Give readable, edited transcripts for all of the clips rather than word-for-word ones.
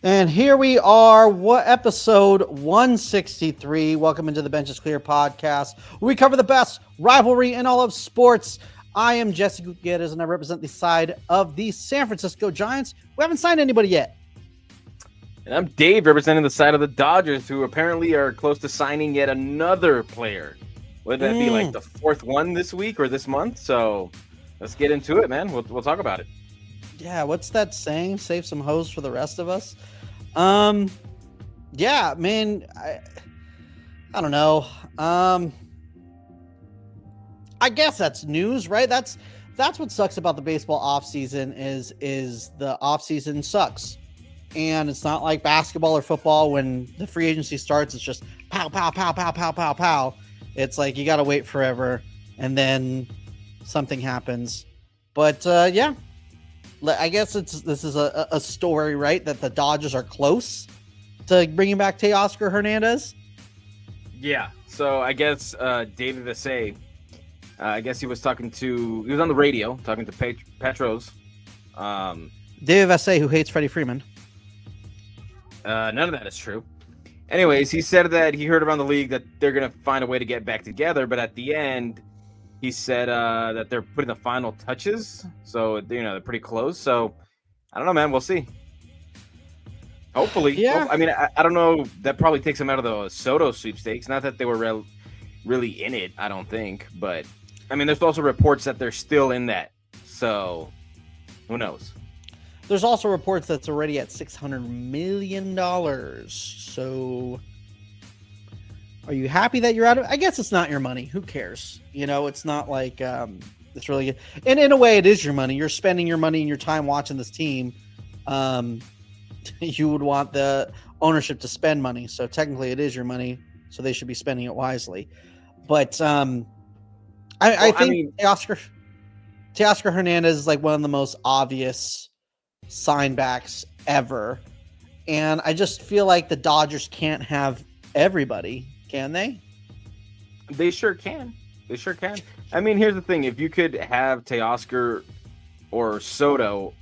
And here we are, what episode 163. Welcome into the Benches Clear podcast, where we cover the best rivalry in all of sports. I am Jesse Gutierrez, and I represent the side of the San Francisco Giants. We haven't signed anybody yet. And I'm Dave, representing the side of the Dodgers, who apparently are close to signing yet another player. Would that be like the fourth one this week or this month? So let's get into it, man. We'll talk about it. Yeah, what's that saying? Save some hoes for the rest of us. Yeah, man, I don't know. I guess that's news, right? That's what sucks about the baseball offseason is the offseason sucks. And it's not like basketball or football when the free agency starts, it's just pow, pow, pow, pow, pow, pow, pow. It's like you got to wait forever and then something happens. But yeah, I guess this is a story, right? That the Dodgers are close to bringing back Teoscar Hernandez. Yeah. So I guess David Vassay, I guess he was on the radio talking to Petros. David Vassay, who hates Freddie Freeman. None of that is true. Anyways, he said that he heard around the league that they're going to find a way to get back together, but at the end, he said that they're putting the final touches, so they're pretty close. So I don't know, man. We'll see. Hopefully, yeah. I mean, I don't know. That probably takes them out of the Soto sweepstakes. Not that they were really in it, I don't think. But I mean, there's also reports that they're still in that. So who knows? There's also reports that's already at $600 million. So are you happy that you're out of it? I guess it's not your money. Who cares? It's not like it's really, and in a way it is your money. You're spending your money and your time watching this team. You would want the ownership to spend money. So technically it is your money. So they should be spending it wisely. But I think Teoscar Hernandez is like one of the most obvious sign backs ever. And I just feel like the Dodgers can't have everybody, can they? They sure can. I mean, here's the thing. If you could have Teoscar or Soto,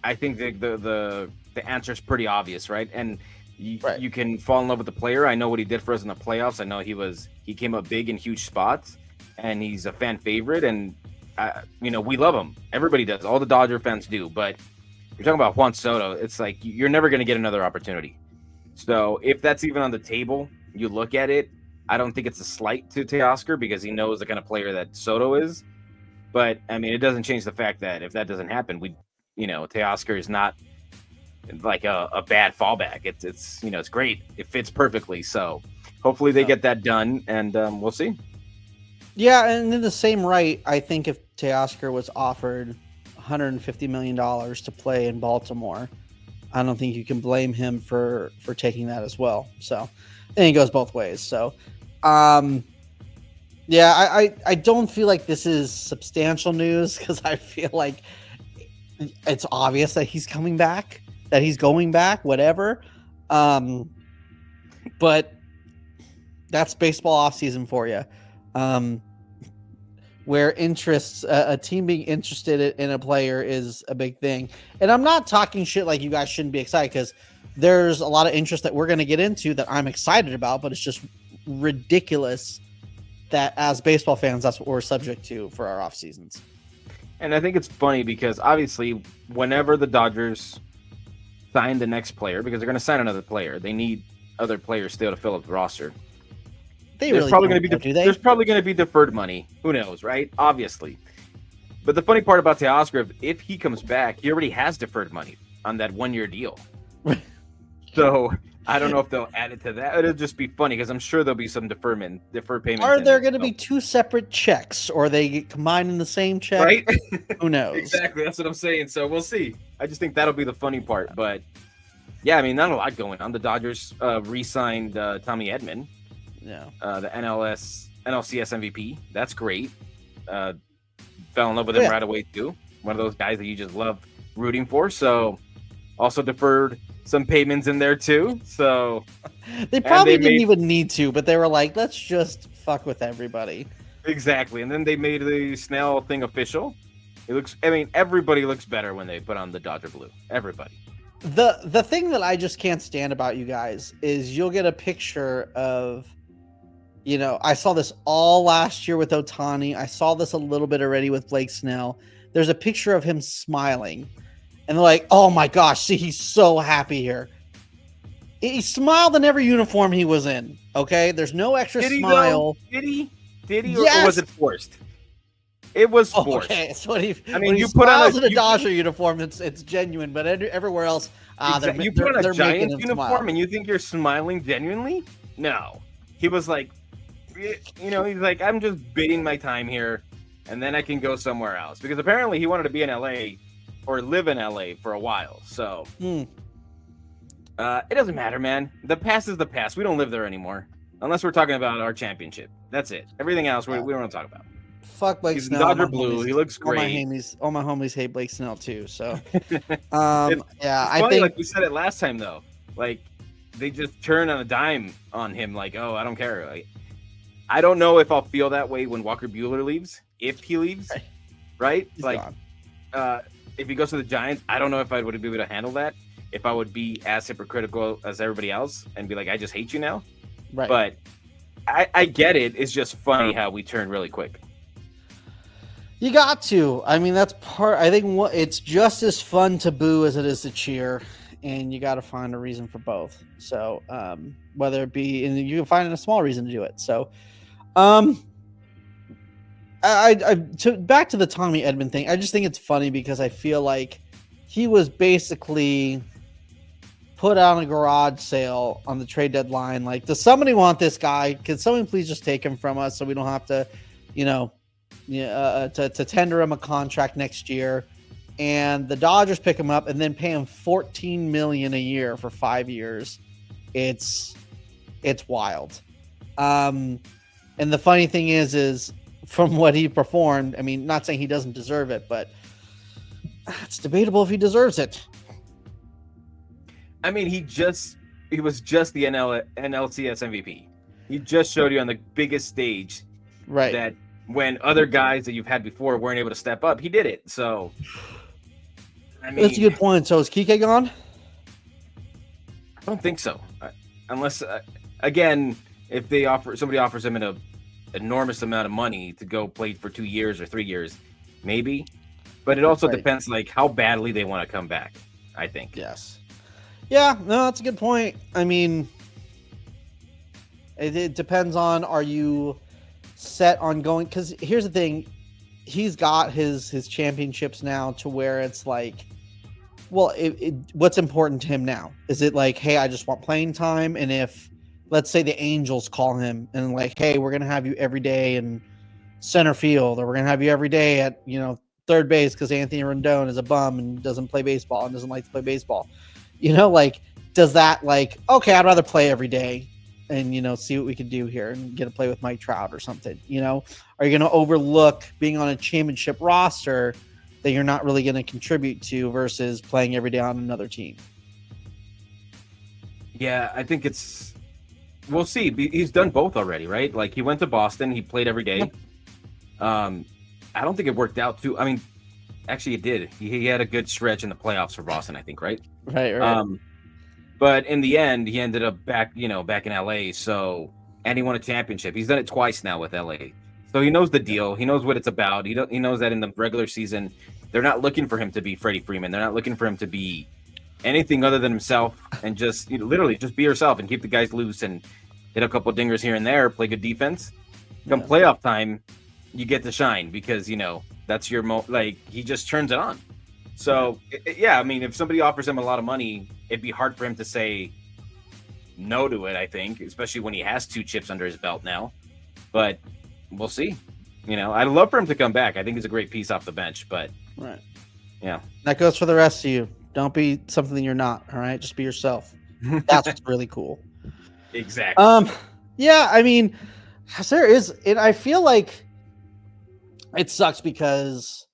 I think the answer is pretty obvious, right? And you can fall in love with the player. I know what he did for us in the playoffs. I know he came up big in huge spots, and he's a fan favorite. And we love him. Everybody does. All the Dodger fans do. But you're talking about Juan Soto. It's like you're never going to get another opportunity. So if that's even on the table, you look at it. I don't think it's a slight to Teoscar because he knows the kind of player that Soto is. But I mean, it doesn't change the fact that if that doesn't happen, Teoscar is not like a bad fallback. It's great. It fits perfectly. So hopefully they get that done, and we'll see. Yeah, and in the same right, I think if Teoscar was offered $150 million to play in Baltimore, I don't think you can blame him for taking that as well. So I think it goes both ways. So yeah, I don't feel like this is substantial news because I feel like it's obvious that he's coming back, that he's going back, whatever. But that's baseball offseason for you. Where interests, a team being interested in a player is a big thing. And I'm not talking shit like you guys shouldn't be excited because there's a lot of interest that we're going to get into that I'm excited about, but it's just ridiculous that as baseball fans, that's what we're subject to for our off seasons. And I think it's funny because obviously whenever the Dodgers sign the next player, because they're going to sign another player, they need other players still to fill up the roster. There's probably going to be deferred money. Who knows, right? Obviously. But the funny part about Teoscar, if he comes back, he already has deferred money on that 1-year deal. So I don't know if they'll add it to that. It'll just be funny because I'm sure there'll be some deferred payments. Are there going to be two separate checks, or they get combined in the same check? Right? Who knows? Exactly. That's what I'm saying. So we'll see. I just think that'll be the funny part. But yeah, I mean, not a lot going on. The Dodgers re-signed Tommy Edman. Yeah. The NLCS MVP. That's great. Fell in love with him right away too. One of those guys that you just love rooting for. So also deferred some payments in there too. So they probably didn't even need to, but they were like, let's just fuck with everybody. Exactly. And then they made the Snell thing official. Everybody looks better when they put on the Dodger blue. Everybody. The thing that I just can't stand about you guys is you'll get a picture of, I saw this all last year with Ohtani. I saw this a little bit already with Blake Snell. There's a picture of him smiling, and they're like, "Oh my gosh, see, he's so happy here." He smiled in every uniform he was in. Okay, there's no extra smile. Did he? Yes. Or was it forced? It was forced. Okay, so when you put on a Dodger uniform, it's genuine, but everywhere else, you put on a Giants uniform and you think you're smiling genuinely? No, he was like, he's like, I'm just bidding my time here, and then I can go somewhere else, because apparently he wanted to be in LA or live in LA for a while. So it doesn't matter, man. The past is the past. We don't live there anymore, unless we're talking about our championship. That's it. Everything else we don't want to talk about. Fuck Blake Snell. Dodger blue. He looks great. All my homies hate Blake Snell too. So, I think like we said it last time though. Like they just turn on a dime on him. Like, oh, I don't care. Like, I don't know if I'll feel that way when Walker Buehler leaves. If he leaves, right? He's like, gone. If he goes to the Giants, I don't know if I would be able to handle that. If I would be as hypocritical as everybody else and be like, I just hate you now. Right. But I get it. It's just funny how we turn really quick. You got to. I mean, that's part. I think it's just as fun to boo as it is to cheer, and you got to find a reason for both. So, whether it be, and you can find a small reason to do it. So, back to the Tommy Edman thing. I just think it's funny because I feel like he was basically put on a garage sale on the trade deadline. Like, does somebody want this guy? Can someone please just take him from us so we don't have to, to tender him a contract next year? And the Dodgers pick him up and then pay him $14 million a year for 5 years. It's wild. And the funny thing is from what he performed, I mean, not saying he doesn't deserve it, but it's debatable if he deserves it. I mean, he was just the NLCS MVP. He just showed you on the biggest stage, right? That when other guys that you've had before weren't able to step up, he did it. So, I mean, that's a good point. So is Kike gone? I don't think so, unless again, if somebody offers him an enormous amount of money to go play for 2 years or 3 years, maybe. But it also depends, like, how badly they want to come back, I think. Yes. Yeah, no, that's a good point. I mean, it depends on, are you set on going? Because here's the thing. He's got his championships now to where it's like, well, what's important to him now? Is it like, hey, I just want playing time? And if, let's say the Angels call him and like, hey, we're going to have you every day in center field, or we're going to have you every day at, third base because Anthony Rendon is a bum and doesn't play baseball and doesn't like to play baseball. Like, does that, like, okay, I'd rather play every day and, see what we can do here and get to play with Mike Trout or something, Are you going to overlook being on a championship roster that you're not really going to contribute to versus playing every day on another team? Yeah, I think we'll see. He's done both already, right? Like, he went to Boston, he played every day. I don't think it worked out too. I mean, actually it did. He had a good stretch in the playoffs for Boston, I think, right? Right. But in the end, he ended up back in LA. So, and he won a championship. He's done it twice now with LA. So he knows the deal. He knows what it's about. He knows that in the regular season, they're not looking for him to be Freddie Freeman. They're not looking for him to be anything other than himself, and just literally just be yourself and keep the guys loose and hit a couple dingers here and there, play good defense. Come playoff time, you get to shine because that's your he just turns it on. So I mean, if somebody offers him a lot of money, it'd be hard for him to say no to it, I think, especially when he has 2 chips under his belt now. But we'll see. I'd love for him to come back. I think he's a great piece off the bench, but right. Yeah. That goes for the rest of you. Don't be something you're not, all right? Just be yourself. That's what's really cool. Exactly. Yeah, I mean, I feel like it sucks because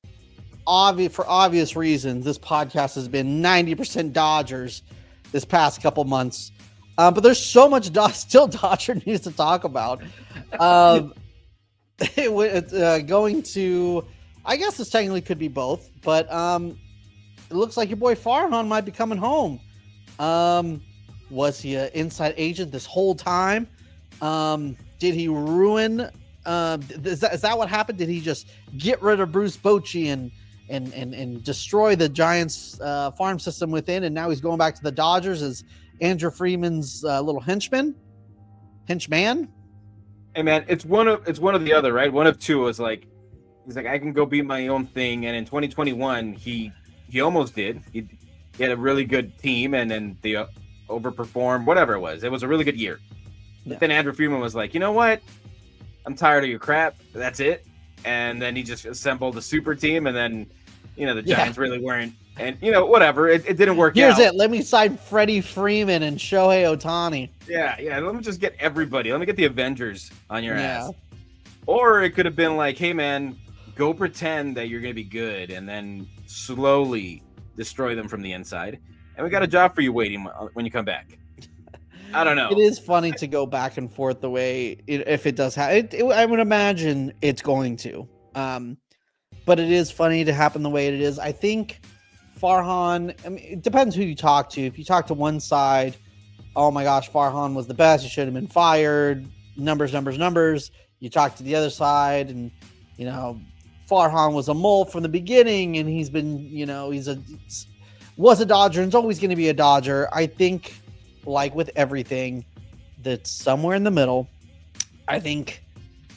for obvious reasons, this podcast has been 90% Dodgers this past couple months. But there's so much still Dodger news to talk about. Going to, I guess this technically could be both, but it looks like your boy Farhan might be coming home. Was he an inside agent this whole time? Did he ruin? Is that what happened? Did he just get rid of Bruce Bochy and destroy the Giants' farm system within? And now he's going back to the Dodgers as Andrew Freeman's little henchman. Hey man, it's one of the other, right? One of two was like, he's like, I can go be my own thing. And in 2021, he almost did. He had a really good team, and then they overperformed. Whatever it was a really good year. Yeah. But then Andrew Freeman was like, you know what? I'm tired of your crap. That's it. And then he just assembled a super team, and then the Giants really weren't. And whatever. It didn't work out. Here's it. Let me sign Freddie Freeman and Shohei Ohtani. Yeah. Let me just get everybody. Let me get the Avengers on your ass. Or it could have been like, hey man, go pretend that you're gonna be good, and then slowly destroy them from the inside. And we got a job for you waiting when you come back. I don't know. It is funny to go back and forth the way if it does happen. I would imagine it's going to. But it is funny to happen the way it is. I think Farhan, it depends who you talk to. If you talk to one side, oh my gosh, Farhan was the best. He should have been fired. Numbers. You talk to the other side, and Farhan was a mole from the beginning, and he's been, was a Dodger and is always going to be a Dodger. I think, like with everything, that's somewhere in the middle. I think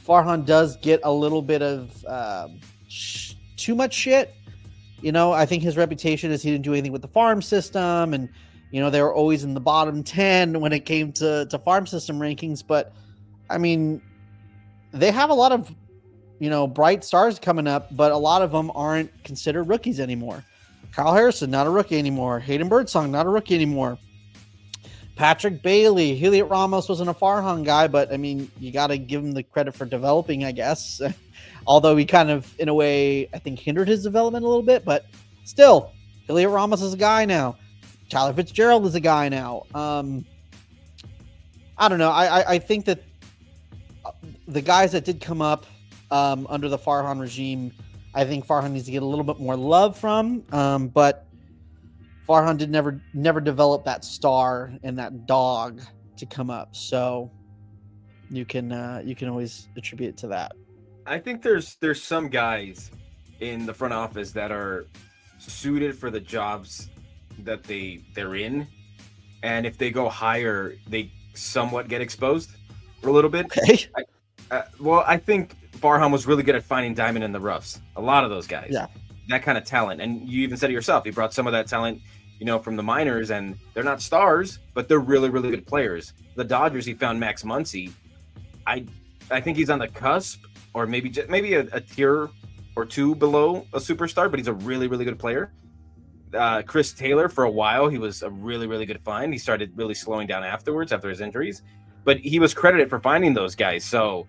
Farhan does get a little bit of too much shit. I think his reputation is he didn't do anything with the farm system, and they were always in the bottom 10 when it came to farm system rankings. But I mean, they have a lot of bright stars coming up, but a lot of them aren't considered rookies anymore. Kyle Harrison, not a rookie anymore. Hayden Birdsong, not a rookie anymore. Patrick Bailey, Heliot Ramos wasn't a Farhan guy, but I mean, you got to give him the credit for developing, I guess. Although he kind of, in a way, I think hindered his development a little bit, but still, Heliot Ramos is a guy now. Tyler Fitzgerald is a guy now. I don't know. I think that the guys that did come up under the Farhan regime, I think Farhan needs to get a little bit more love from, but Farhan did never develop that star and that dog to come up. So you can always attribute it to that. I think there's some guys in the front office that are suited for the jobs that they're in, and if they go higher, they somewhat get exposed for a little bit. Okay. I think Farhan was really good at finding diamond in the roughs. A lot of those guys, that kind of talent, and you even said it yourself. He brought some of that talent, from the minors, and they're not stars, but they're really, really good players. The Dodgers, he found Max Muncy. I think he's on the cusp, or maybe a tier or two below a superstar, but he's a really, really good player. Chris Taylor, for a while, he was a really, really good find. He started really slowing down afterwards after his injuries, but he was credited for finding those guys. So,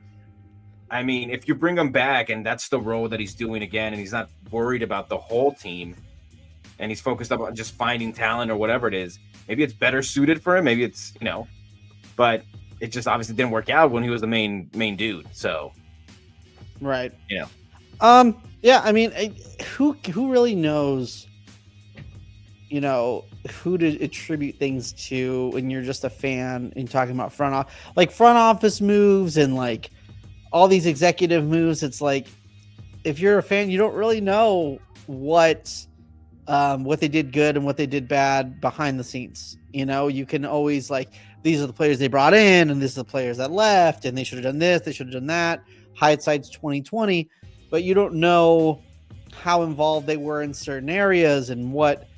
I mean, if you bring him back and that's the role that he's doing again, and he's not worried about the whole team, and he's focused on just finding talent or whatever it is, maybe it's better suited for him. Maybe it's, but it just obviously didn't work out when he was the main dude. So, right. Yeah. I mean, who really knows, who to attribute things to when you're just a fan and talking about front office moves and like all these executive moves. It's like, if you're a fan, you don't really know what they did good and what they did bad behind the scenes. You can always like, these are the players they brought in, and these are the players that left, and they should have done this, they should have done that. Hindsight's 2020, but you don't know how involved they were in certain areas and what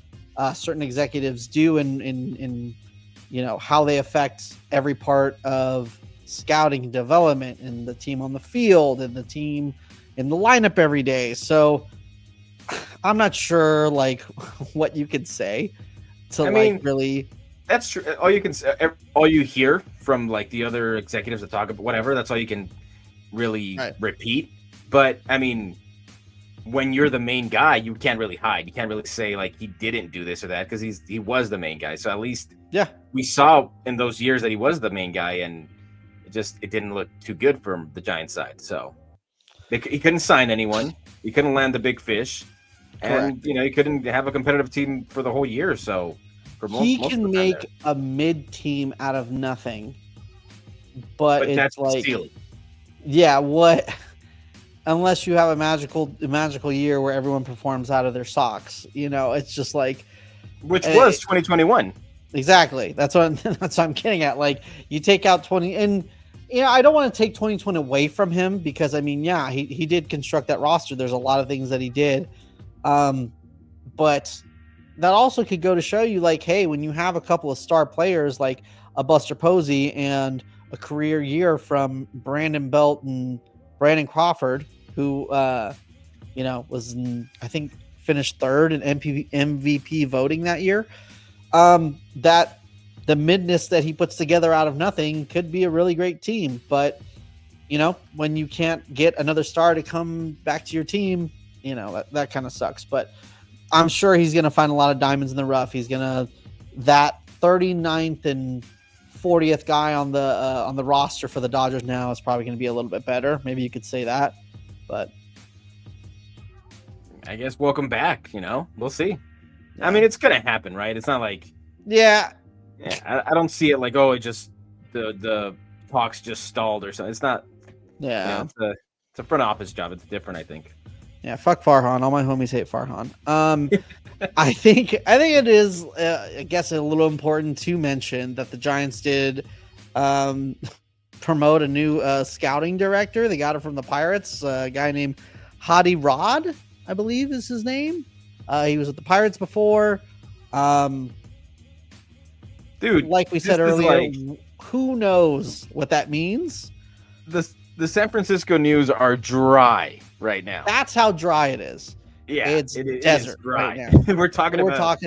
certain executives do, and how they affect every part of scouting and development, and the team on the field, and the team in the lineup every day. So I'm not sure like what you could say to really. That's true. All you can say, all you hear from like the other executives that talk about whatever, that's all you can really repeat. But I mean, when you're the main guy, you can't really hide. You can't really say like he didn't do this or that, because he was the main guy. So at least we saw in those years that he was the main guy, and it didn't look too good from the Giants side. So he couldn't sign anyone. He couldn't land the big fish, and he couldn't have a competitive team for the whole year. So he can make a mid team out of nothing, but it's that's like, stealing. Yeah, what? Unless you have a magical year where everyone performs out of their socks, it's just like, which was 2021. Exactly. That's what I'm getting at. Like, you take out 20, and I don't want to take 2020 away from him because he did construct that roster. There's a lot of things that he did, but that also could go to show you, like, hey, when you have a couple of star players like a Buster Posey and a career year from Brandon Belt and Brandon Crawford, who was I think finished third in MVP voting that year. That the midness that he puts together out of nothing could be a really great team, but when you can't get another star to come back to your team, that kind of sucks. But I'm sure he's going to find a lot of diamonds in the rough. He's going to that 39th and 40th guy on the roster for the Dodgers now is probably going to be a little bit better. Maybe you could say that, but I guess welcome back. We'll see. Yeah. I mean, it's going to happen, right? It's not like, yeah. I don't see it like, it just the talks just stalled or something. It's not. Yeah, it's a front office job. It's different, I think. Yeah, fuck Farhan. All my homies hate Farhan. I think it is, I guess, a little important to mention that the Giants did promote a new scouting director. They got it from the Pirates, a guy named Hadi Rod, I believe is his name. He was with the Pirates before. Dude, like we said earlier, who knows what that means? The San Francisco News are dry right now. That's how dry it is. Yeah, it's desert right now. We're talking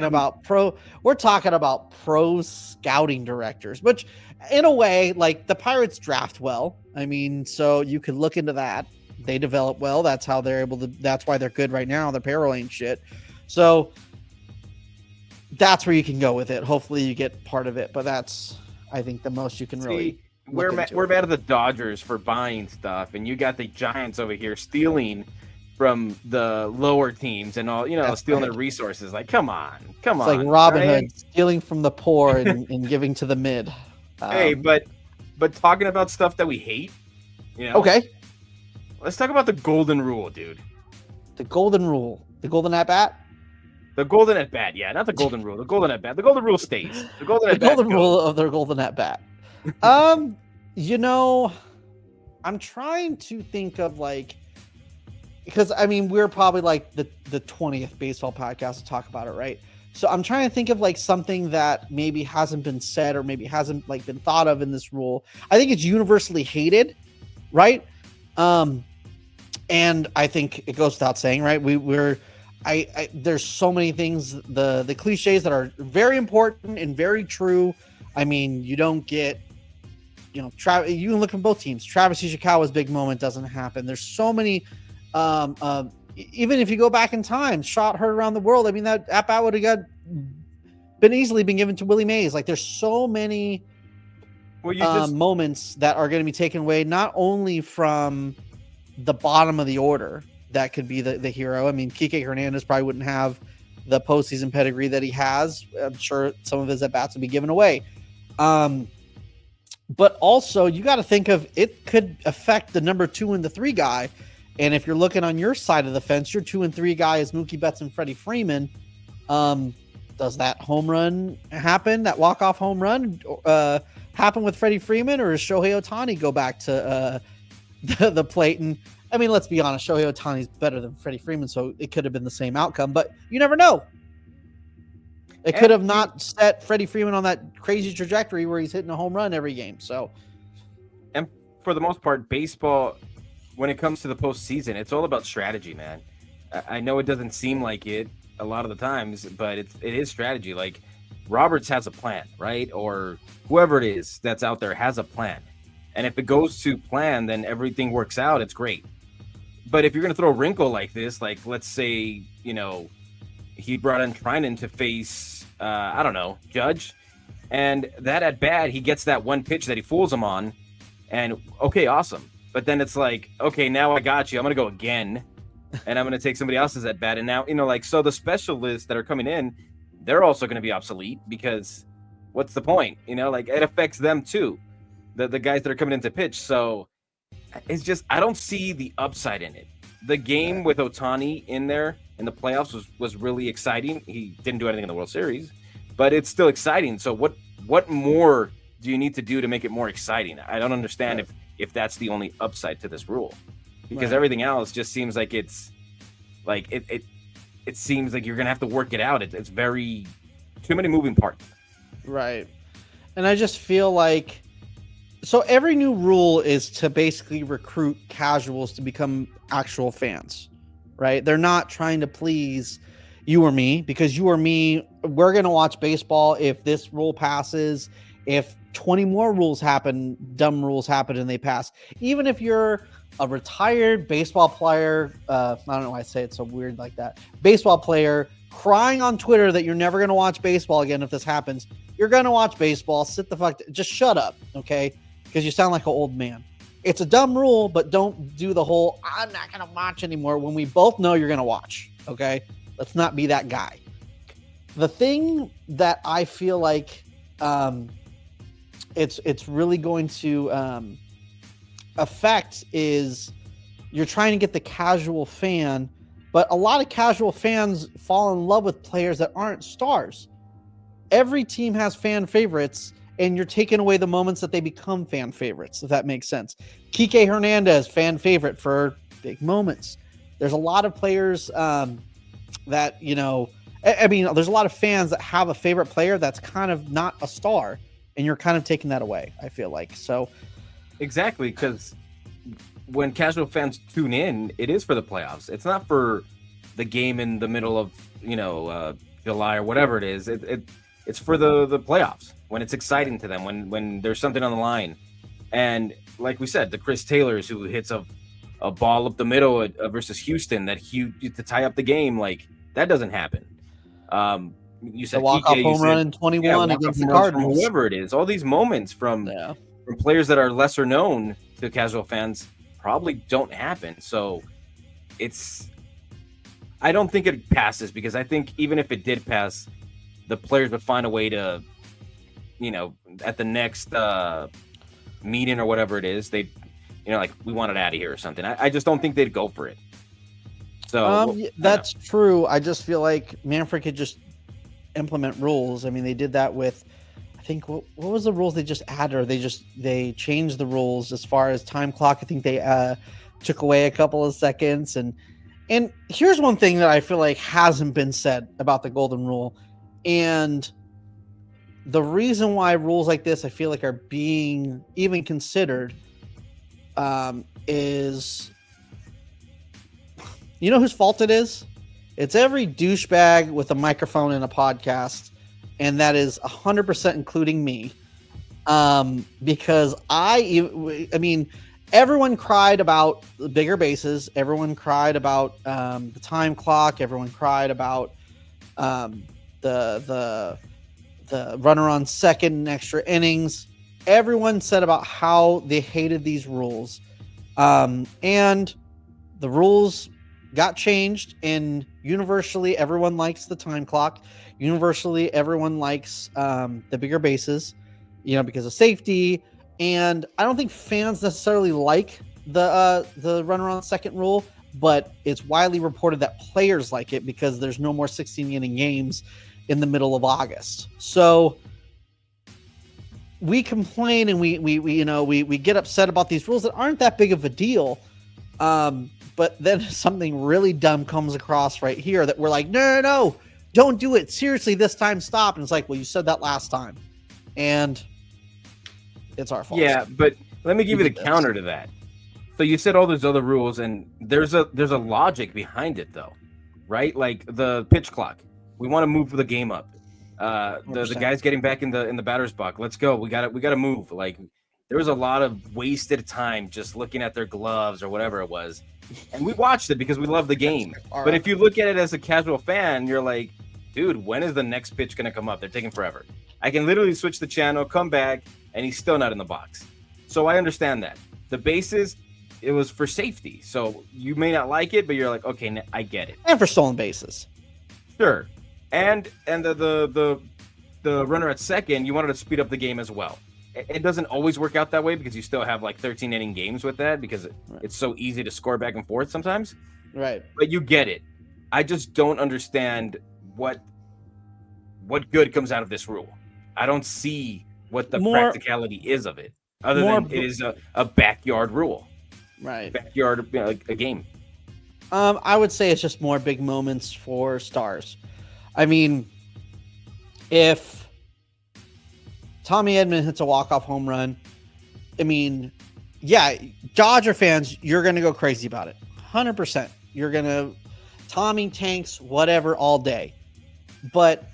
about pro scouting directors, which in a way, like, the Pirates draft well. I mean, so you could look into that. They develop well. That's how they're able to. That's why they're good right now. Their payroll ain't shit. So that's where you can go with it. Hopefully you get part of it, but that's, I think, the most you can really. We're mad at the Dodgers for buying stuff, and you got the Giants over here stealing from the lower teams and all, stealing their resources. Like, come on. It's like Robin Hood stealing from the poor and giving to the mid. Hey, but talking about stuff that we hate, Okay. Let's talk about the golden rule, dude. The golden rule. The golden at bat? The golden at bat, yeah, not the golden rule. The golden at bat. The golden rule stays. The golden rule of their golden at bat. I'm trying to think of, like, because I mean we're probably like the 20th baseball podcast to talk about it, right? So I'm trying to think of like something that maybe hasn't been said or maybe hasn't like been thought of in this rule. I think it's universally hated, right? And I think it goes without saying, right? There's so many things, the cliches that are very important and very true. I mean, you don't get, you can look at both teams. Travis Ishikawa's big moment doesn't happen. There's so many, even if you go back in time, shot heard around the world. I mean, that at bat would have been easily been given to Willie Mays. Like, there's so many moments that are going to be taken away, not only from the bottom of the order that could be the hero. I mean, Kike Hernandez probably wouldn't have the postseason pedigree that he has. I'm sure some of his at bats would be given away. But also you got to think of, it could affect the number 2 and the 3 guy. And if you're looking on your side of the fence, your 2 and 3 guy is Mookie Betts and Freddie Freeman. Does that home run happen? That walk-off home run happen with Freddie Freeman, or does Shohei Ohtani go back to the plate? And I mean, let's be honest, Shohei Ohtani's better than Freddie Freeman, so it could have been the same outcome, but you never know. It could have not set Freddie Freeman on that crazy trajectory where he's hitting a home run every game. So, and for the most part, baseball, when it comes to the postseason, it's all about strategy, man. I know it doesn't seem like it a lot of the times, but it is strategy. Like, Roberts has a plan, right? Or whoever it is that's out there has a plan. And if it goes to plan, then everything works out. It's great. But if you're going to throw a wrinkle like this, like, let's say, he brought in Trinan to face, Judge. And that at bat, he gets that one pitch that he fools him on. And, okay, awesome. But then it's like, okay, now I got you. I'm going to go again. and I'm going to take somebody else's at bat. And now, like, so the specialists that are coming in, they're also going to be obsolete because what's the point? Like, it affects them too, the guys that are coming in to pitch. So it's just, I don't see the upside in it. The game with Ohtani in there in the playoffs was really exciting. He didn't do anything in the World Series, but it's still exciting. So what more do you need to do to make it more exciting? I don't understand if that's the only upside to this rule, because everything else just seems like it's like it seems like you're gonna have to work it out. It's very too many moving parts. Right. And I just feel like, so every new rule is to basically recruit casuals to become actual fans, right? They're not trying to please you or me, because you or me, we're going to watch baseball if this rule passes, if 20 more rules happen, dumb rules happen and they pass. Even if you're a retired baseball player, I don't know why I say it so weird like that, baseball player crying on Twitter that you're never going to watch baseball again if this happens, you're going to watch baseball. Sit the fuck, just shut up, okay? Because you sound like an old man. It's a dumb rule, but don't do the whole, I'm not going to watch anymore, when we both know you're going to watch, okay? Let's not be that guy. The thing that I feel like it's really going to affect is you're trying to get the casual fan, but a lot of casual fans fall in love with players that aren't stars. Every team has fan favorites, and you're taking away the moments that they become fan favorites, if that makes sense. Kike Hernandez, fan favorite for big moments. There's a lot of players that, I mean, there's a lot of fans that have a favorite player that's kind of not a star, and you're kind of taking that away, I feel like. So exactly, because when casual fans tune in, it is for the playoffs. It's not for the game in the middle of, July or whatever it is. It's for the playoffs, when it's exciting to them, when there's something on the line. And like we said, the Chris Taylors who hits a ball up the middle versus Houston to tie up the game, like that doesn't happen. You said the walk-off home run in 21 against the Cardinals. Whoever it is, all these moments from players that are lesser known to casual fans probably don't happen. So I don't think it passes, because I think even if it did pass, the players would find a way to, at the next meeting or whatever it is, they, like, we want it out of here or something. I just don't think they'd go for it. So that's true. I just feel like Manfred could just implement rules. I mean, they did that with, I think, what was the rules they just added, or they changed the rules as far as time clock. I think they took away a couple of seconds. And here's one thing that I feel like hasn't been said about the golden rule. And the reason why rules like this, I feel like, are being even considered is, whose fault it is? It's every douchebag with a microphone and a podcast, and that is 100% including me. Because I mean, everyone cried about the bigger bases. Everyone cried about the time clock. Everyone cried about the runner on second and extra innings. Everyone said about how they hated these rules. And the rules got changed, and universally everyone likes the time clock. Universally everyone likes the bigger bases, because of safety. And I don't think fans necessarily like the runner on second rule, but it's widely reported that players like it because there's no more 16-inning games in the middle of August. So we complain and we get upset about these rules that aren't that big of a deal. But then something really dumb comes across right here that we're like, no, don't do it. Seriously, this time stop. And it's like, well, you said that last time, and it's our fault. Yeah, but let me give you the counter to that. So you said all those other rules, and there's a logic behind it, though, right? Like the pitch clock. We want to move the game up. The guys getting back in the batter's box. Let's go. We got to move. Like, there was a lot of wasted time just looking at their gloves or whatever it was. And we watched it because we love the game. But if you look at it as a casual fan, you're like, dude, when is the next pitch going to come up? They're taking forever. I can literally switch the channel, come back, and he's still not in the box. So I understand that. The bases, it was for safety. So you may not like it, but you're like, okay, I get it. And for stolen bases. Sure. And the runner at second, you wanted to speed up the game as well. It doesn't always work out that way because you still have like 13 inning games with that because it's so easy to score back and forth sometimes. Right. But you get it. I just don't understand what good comes out of this rule. I don't see what the practicality is of it, other than it is a backyard rule. Right. Backyard, like a game. I would say it's just more big moments for stars. I mean, if Tommy Edman hits a walk-off home run, I mean, yeah, Dodger fans, you're going to go crazy about it. 100%. You're going to Tommy tanks, whatever, all day. But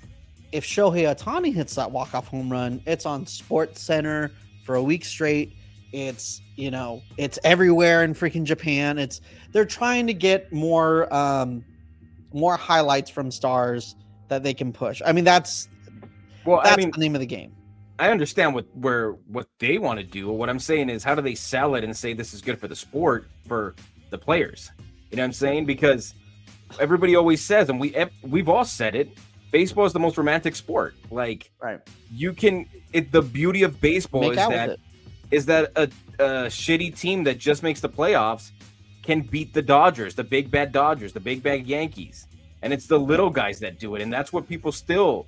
if Shohei Ohtani hits that walk-off home run, it's on Sports Center for a week straight. It's, it's everywhere in freaking Japan. They're trying to get more highlights from stars that they can push. I mean, that's the name of the game. I understand what they want to do. What I'm saying is, how do they sell it and say this is good for the sport, for the players? You know what I'm saying? Because everybody always says, and we've all said it, baseball is the most romantic sport. Like, right. The beauty of baseball is that a shitty team that just makes the playoffs can beat the Dodgers, the big bad Dodgers, the big bad Yankees. And it's the little guys that do it. And that's what people still,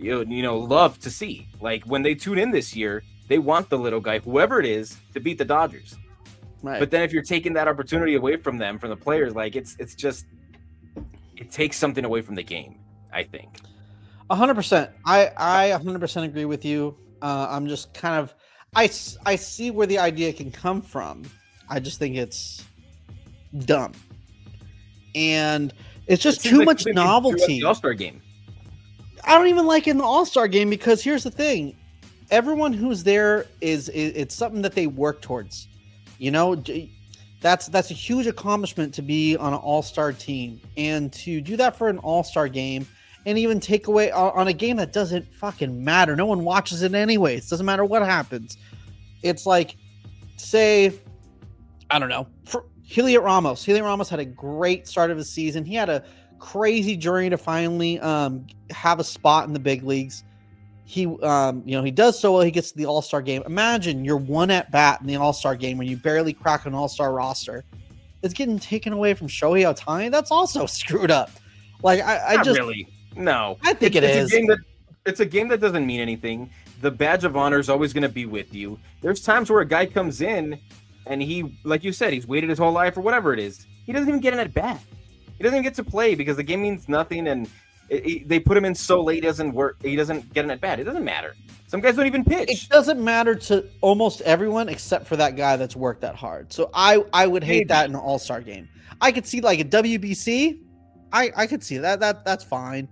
love to see. Like when they tune in this year, they want the little guy, whoever it is, to beat the Dodgers. Right. But then if you're taking that opportunity away from them, from the players, like it takes something away from the game, I think. 100%. I 100% agree with you. I'm just kind of, I see where the idea can come from. I just think it's dumb. And it's just too much novelty. The All-Star game. I don't even like it in the All-Star game because here's the thing. Everyone who's there it's something that they work towards. That's a huge accomplishment to be on an All-Star team, and to do that for an All-Star game and even take away on a game that doesn't fucking matter. No one watches it anyways. It doesn't matter what happens. It's like, say, I don't know, Heliot Ramos. Heliot Ramos had a great start of the season. He had a crazy journey to finally have a spot in the big leagues. He does so well. He gets to the All-Star game. Imagine you're one at bat in the All-Star game when you barely crack an All-Star roster. It's getting taken away from Shohei Ohtani. That's also screwed up. Like I just really. No, I think it's it's a game that doesn't mean anything. The badge of honor is always going to be with you. There's times where a guy comes in and he, like you said, he's waited his whole life or whatever it is. He doesn't even get an at bat. He doesn't even get to play because the game means nothing, and they put him in so late. He doesn't work. He doesn't get an at bat. It doesn't matter. Some guys don't even pitch. It doesn't matter to almost everyone except for that guy that's worked that hard. So I would hate that in an All-Star game. I could see like a WBC. I could see that. That's fine.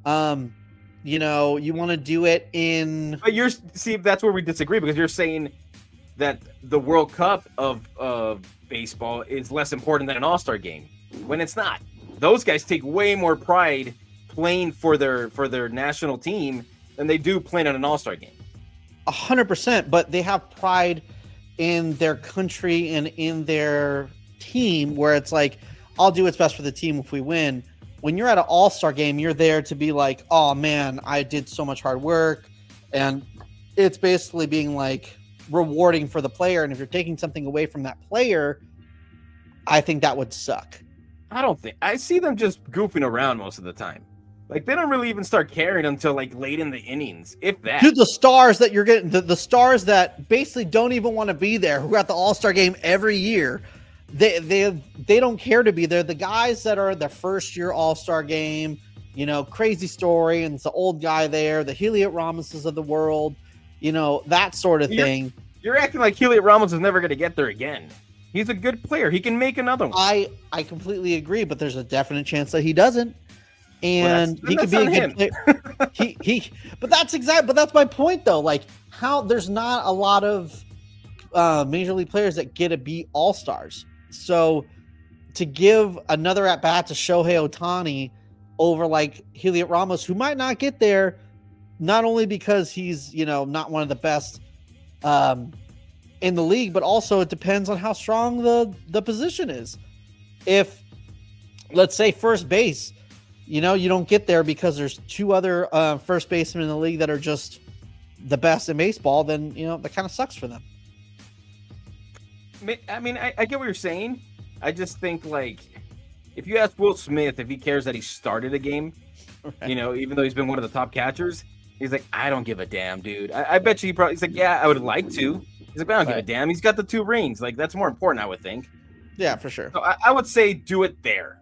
You want to do it in. But that's where we disagree, because you're saying that the World Cup of baseball is less important than an All-Star game, when it's not. Those guys take way more pride playing for their national team than they do playing in an All-Star game. 100%, but they have pride in their country and in their team, where it's like, I'll do what's best for the team if we win. When you're at an All-Star game, you're there to be like, oh man, I did so much hard work. And it's basically being like rewarding for the player. And if you're taking something away from that player, I think that would suck. I see them just goofing around most of the time. Like, they don't really even start caring until like late in the innings, if that. Dude, the stars that you're getting, the stars that basically don't even want to be there, who are at the All-Star game every year, they don't care to be there. The guys that are the first year All-Star game, crazy story, and it's the old guy there, the Heliot Ramoses of the world, that sort of thing. You're acting like Heliot Ramos is never going to get there again. He's a good player. He can make another one. I completely agree, but there's a definite chance that he doesn't. And he could be a good player. But that's my point though. Like, how there's not a lot of major league players that get to be all-stars. So to give another at bat to Shohei Ohtani over like Heliot Ramos, who might not get there, not only because he's not one of the best in the league, but also it depends on how strong the position is. If, let's say, first base, you don't get there because there's two other first basemen in the league that are just the best in baseball, then, that kind of sucks for them. I mean, I get what you're saying. I just think, like, if you ask Will Smith if he cares that he started a game, right, even though he's been one of the top catchers, he's like, I don't give a damn, dude. I bet you he's like, yeah, I would like to. He's like, I don't give a damn. He's got the 2 rings. Like, that's more important, I would think. Yeah, for sure. So I would say do it there.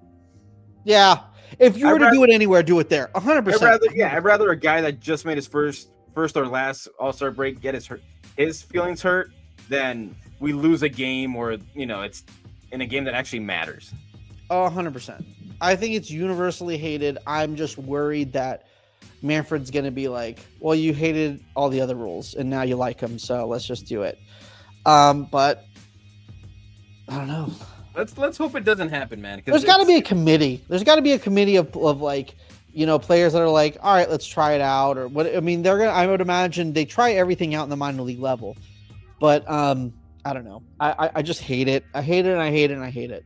Yeah. If you were to do it anywhere, do it there. 100%. I'd rather a guy that just made his first or last All-Star break get his feelings hurt than we lose a game or, it's in a game that actually matters. Oh, 100%. I think it's universally hated. I'm just worried that Manfred's going to be like, well, you hated all the other rules and now you like them, so let's just do it. But I don't know. Let's hope it doesn't happen, man. There's got to be a committee. There's got to be a committee of like, players that are like, all right, let's try it out, or what. I mean, I would imagine they try everything out in the minor league level, but I don't know. I just hate it. I hate it, and I hate it, and I hate it.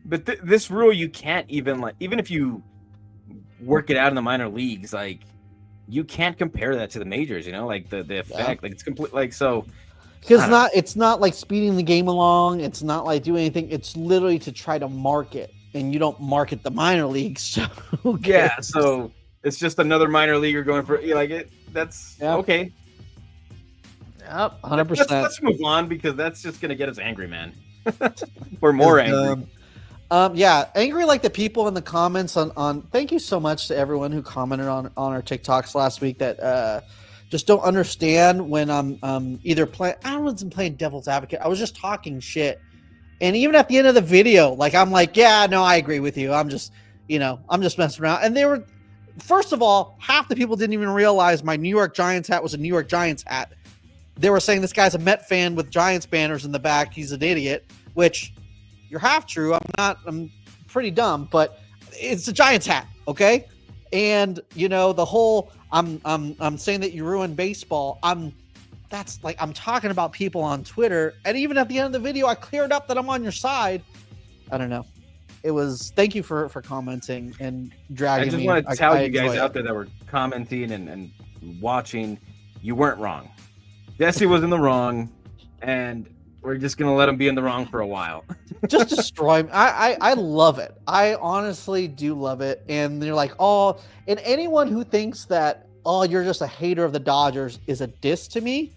But this rule, you can't even even if you work it out in the minor leagues, like, you can't compare that to the majors. Like the effect, like it's complete, like so. Because it's not like speeding the game along. It's not like doing anything. It's literally to try to market, and you don't market the minor leagues. So yeah, so it's just another minor leaguer going for it. That's okay. Yep, 100%. Let's move on because that's just gonna get us angry, man. We're more angry. Angry like the people in the comments on. Thank you so much to everyone who commented on our TikToks last week that just don't understand when I'm either playing. I wasn't playing devil's advocate. I was just talking shit. And even at the end of the video, like, I'm like, yeah, no, I agree with you. I'm just, I'm just messing around. And they were, first of all, half the people didn't even realize my New York Giants hat was a New York Giants hat. They were saying this guy's a Met fan with Giants banners in the back. He's an idiot, which you're half true. I'm pretty dumb, but it's a Giants hat. Okay. And the whole, I'm saying that you ruined baseball. I'm talking about people on Twitter, and even at the end of the video, I cleared up that I'm on your side. I don't know. It was, thank you for commenting and dragging me. I just want to tell you guys out there that were commenting and watching, you weren't wrong. Jesse was in the wrong, and we're just gonna let him be in the wrong for a while. Just destroy him. I love it. I honestly do love it. And you're like, and anyone who thinks that, you're just a hater of the Dodgers is a diss to me.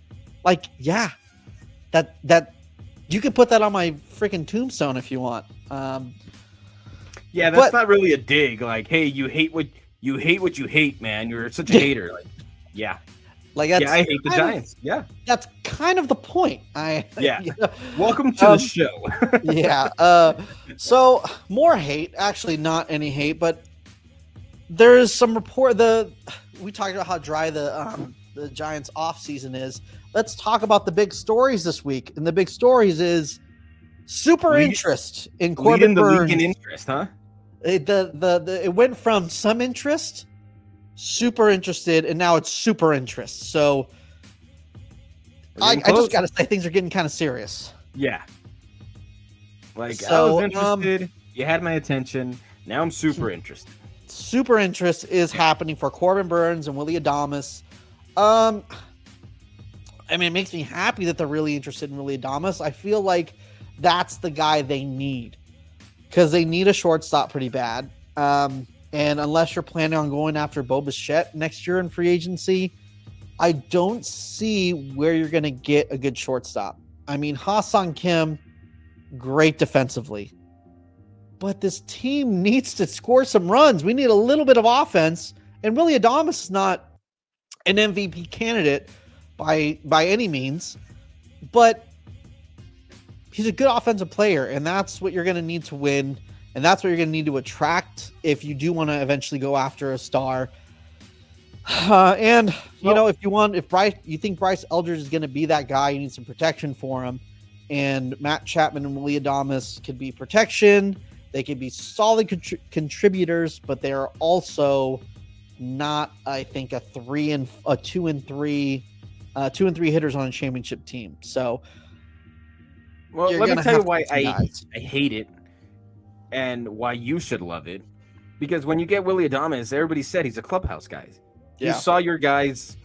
Like, yeah, that you can put that on my freaking tombstone if you want. Yeah, that's not really a dig. Like, hey, you hate what you hate, man. You're such a hater. Like, yeah. Like, that's, I hate the Giants. Yeah. That's kind of the point. Welcome to the show. Yeah. So more hate, actually not any hate, but there's some report. We talked about how dry the Giants offseason is. Let's talk about the big stories this week. And the big stories is super interest in Corbin Burns. League in interest, huh? It went from some interest, super interested, and now it's super interest. So I just got to say things are getting kind of serious. Yeah. Like, so, I was interested. You had my attention. Now I'm super interested. Super interest is happening for Corbin Burns and Willy Adames. I mean, it makes me happy that they're really interested in Willy Adames. I feel like that's the guy they need because they need a shortstop pretty bad. And unless you're planning on going after Bo Bichette next year in free agency, I don't see where you're going to get a good shortstop. I mean, Ha-Seong Kim, great defensively. But this team needs to score some runs. We need a little bit of offense. And Willy Adames is not an MVP candidate by any means. But he's a good offensive player. And that's what you're going to need to win. And that's what you're going to need to attract if you do want to eventually go after a star. If you think Bryce Eldridge is going to be that guy, you need some protection for him. And Matt Chapman and Willy Adames could be protection. They could be solid contributors, but they are also not, I think, a 2 and 3 hitters on a championship team. So Well, you're let me gonna tell you have to why get some guys. I hate it and why you should love it. Because when you get Willy Adames, everybody said he's a clubhouse guy. You Yeah. saw your guys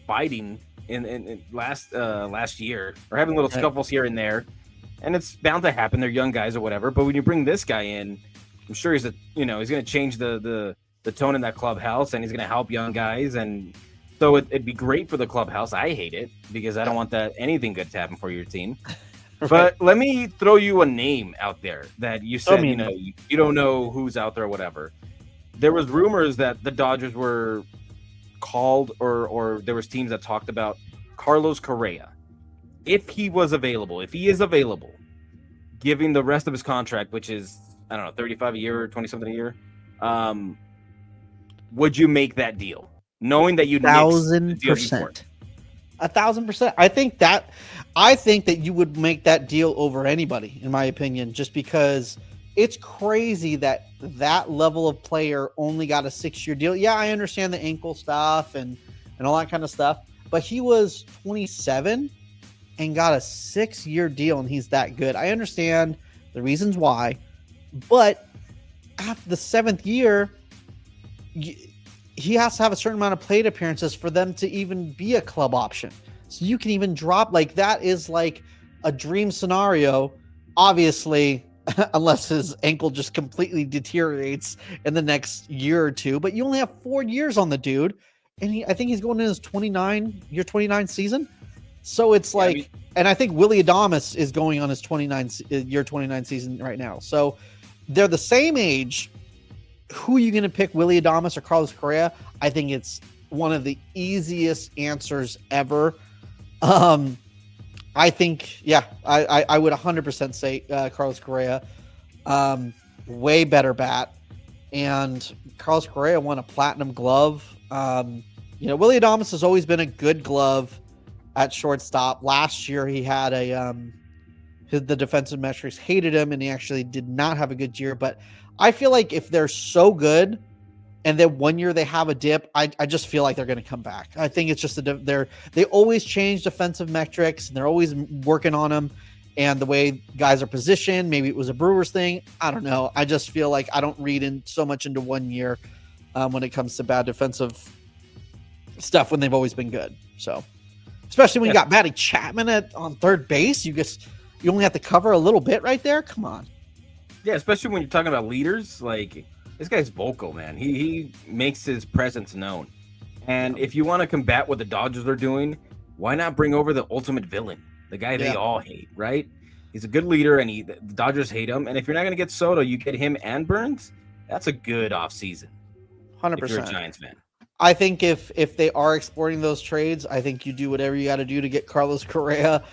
fighting in last year or having little Right. scuffles here and there, and it's bound to happen. They're young guys or whatever. But when you bring this guy in, I'm sure he's going to change the tone in that clubhouse, and he's going to help young guys. And so it'd be great for the clubhouse. I hate it because I don't want that anything good to happen for your team. Right. But let me throw you a name out there that you said, me a you don't know who's out there or whatever. There was rumors that the Dodgers were called or there was teams that talked about Carlos Correa. If he is available, giving the rest of his contract, which is, I don't know, 35 a year or 20 something a year, would you make that deal? Knowing that you'd 1,000%. 1,000%. I think that you would make that deal over anybody, in my opinion, just because it's crazy that level of player only got a 6-year deal. Yeah, I understand the ankle stuff and all that kind of stuff, but he was 27 and got a 6-year deal, and he's that good. I understand the reasons why, but after the 7th year, he has to have a certain amount of plate appearances for them to even be a club option. So you can even drop, like, that is like a dream scenario, obviously, unless his ankle just completely deteriorates in the next year or two. But you only have 4 years on the dude, and I think he's going in his 29 season. So it's and I think Willy Adames is going on his 29 season right now. So they're the same age. Who are you going to pick, Willy Adames or Carlos Correa? I think it's one of the easiest answers ever. I think, I would 100% say Carlos Correa. Way better bat. And Carlos Correa won a platinum glove. Willy Adames has always been a good glove at shortstop. Last year, he had the defensive metrics hated him, and he actually did not have a good year. But I feel like if they're so good and then 1 year they have a dip, I just feel like they're going to come back. I think it's just they always change defensive metrics, and they're always working on them. And the way guys are positioned, maybe it was a Brewers thing. I don't know. I just feel like I don't read in so much into 1 year when it comes to bad defensive stuff when they've always been good. So, especially when you got Matty Chapman on third base, you only have to cover a little bit right there. Come on. Yeah, especially when you're talking about leaders, like this guy's vocal, man. He makes his presence known. And if you want to combat what the Dodgers are doing, why not bring over the ultimate villain, the guy they all hate, right? He's a good leader, and the Dodgers hate him. And if you're not going to get Soto, you get him and Burns. That's a good offseason. 100%. If you're a Giants fan. I think if they are exploring those trades, I think you do whatever you got to do to get Carlos Correa.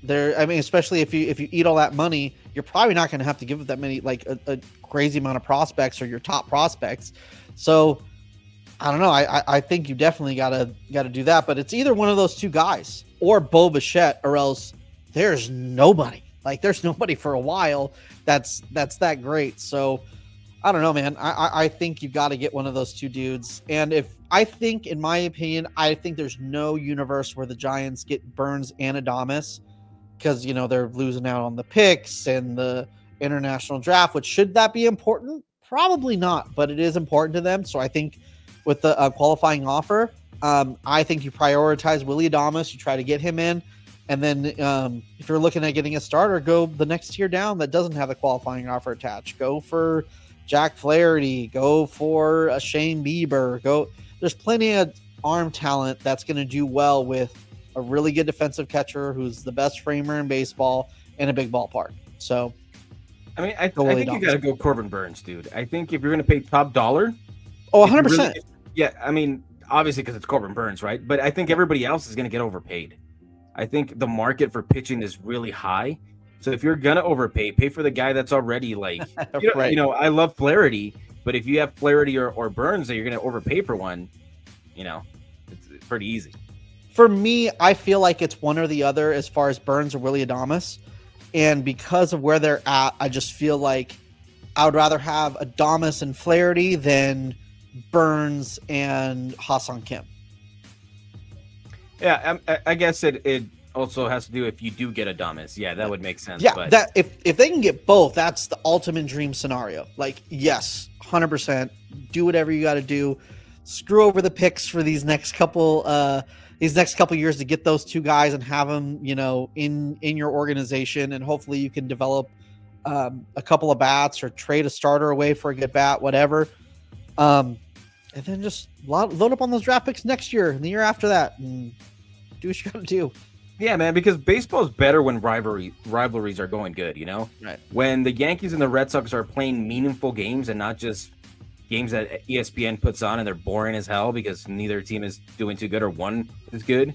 Especially if you eat all that money, you're probably not going to have to give it that many, like a crazy amount of prospects or your top prospects. So I don't know. I think you definitely got to do that, but it's either one of those two guys or Bo Bichette, or else there's nobody. Like there's nobody for a while that's that great. So I don't know, man. I think you got to get one of those two dudes. And in my opinion, I think there's no universe where the Giants get Burns and Adames, because they're losing out on the picks and the international draft. Which, should that be important? Probably not, but it is important to them. So I think with the qualifying offer, I think you prioritize Willy Adames. You try to get him in, and then if you're looking at getting a starter, go the next tier down that doesn't have the qualifying offer attached. Go for Jack Flaherty. Go for a Shane Bieber. There's plenty of arm talent that's going to do well with a really good defensive catcher who's the best framer in baseball in a big ballpark. So, I mean, I think you got to go Corbin Burns, dude. I think if you're going to pay top dollar, 100%. Yeah, I mean, obviously because it's Corbin Burns, right? But I think everybody else is going to get overpaid. I think the market for pitching is really high. So if you're going to overpay, pay for the guy that's already like, right. I love Flaherty, but if you have Flaherty or Burns that you're going to overpay for one, it's pretty easy. For me, I feel like it's one or the other as far as Burns or Willy Adames. And because of where they're at, I just feel like I would rather have Adames and Flaherty than Burns and Ha-Seong Kim. Yeah, I guess it also has to do if you do get Adames. Yeah, that would make sense. Yeah, but that if they can get both, that's the ultimate dream scenario. Like, yes, 100%. Do whatever you got to do. Screw over the picks for these next couple years to get those two guys and have them, in your organization, and hopefully you can develop a couple of bats or trade a starter away for a good bat, whatever. And then just load up on those draft picks next year and the year after that, and do what you got to do. Yeah, man, because baseball is better when rivalries are going good, Right. When the Yankees and the Red Sox are playing meaningful games and not just games that ESPN puts on and they're boring as hell because neither team is doing too good or one is good.